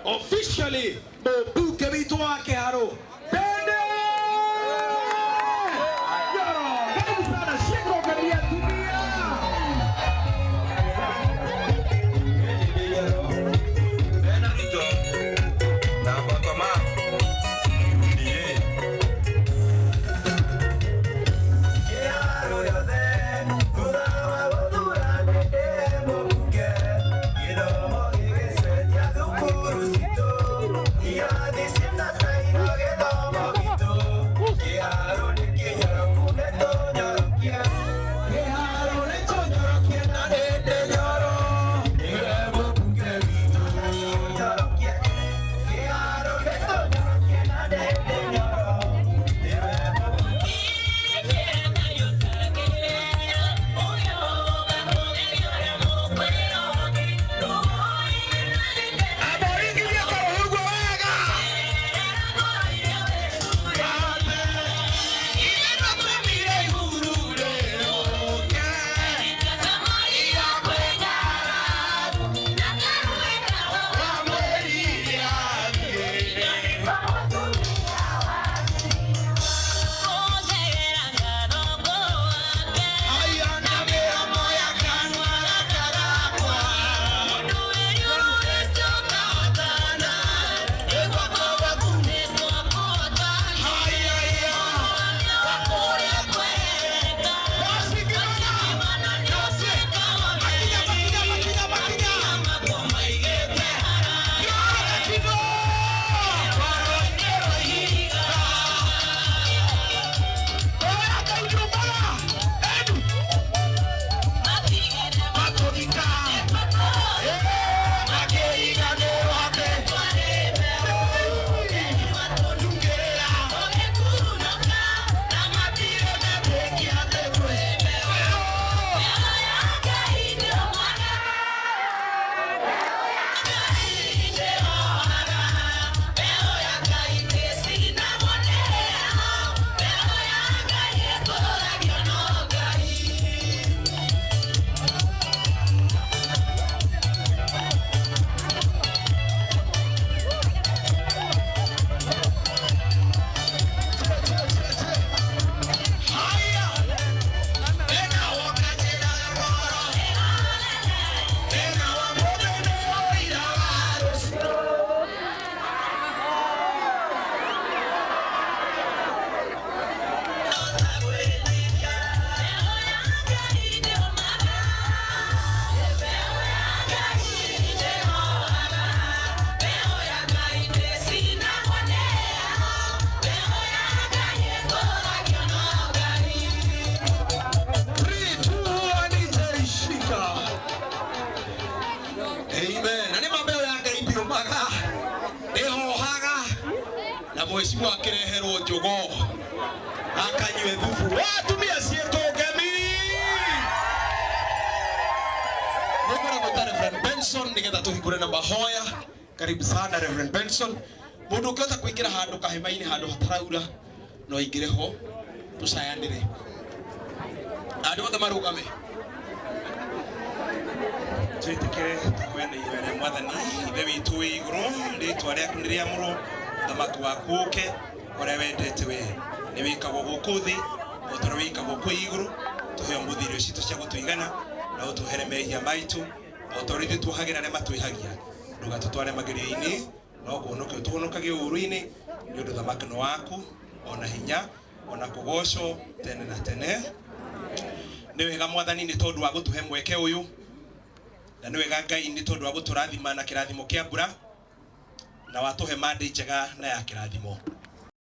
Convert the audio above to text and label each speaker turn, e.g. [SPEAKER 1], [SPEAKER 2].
[SPEAKER 1] Officially, Bobu Kevito Akeharo. Mheshimiwa Kirehero Njogo akanywe thufu watumia cieto ngemi Mugora gota Reverend Benson nigetha tuhingure na mahoya. Karibu sana Reverend Benson. Mundu ukiota kuingira handu kahema-ini handu hataraura no ingire ho tucayanire andu othe marugame twitike tukwenda ibere mwathani ithe witu wi iguru ritwa riaku ni riamuru thamaki waku uke uria wendete we ni wikagwo guku thi utoro wikagwo ku iguru tuheo muthirio citu cia gutuigana na utuhere mehia maitu authority tuhagira ne matwihagia ndugatutware magerio-ini no kuonoke utuhonokagie uru-ini ni undu thamaki no waku ona hinya ona kugocwo tene na tene. Ni wega mwathani ni tondu wa gutuhe mweke uyu na ni wega Ngai ni tondu wa guturathima na kirathimo kia mbura na watuhe mandi njega na ya kirathimo.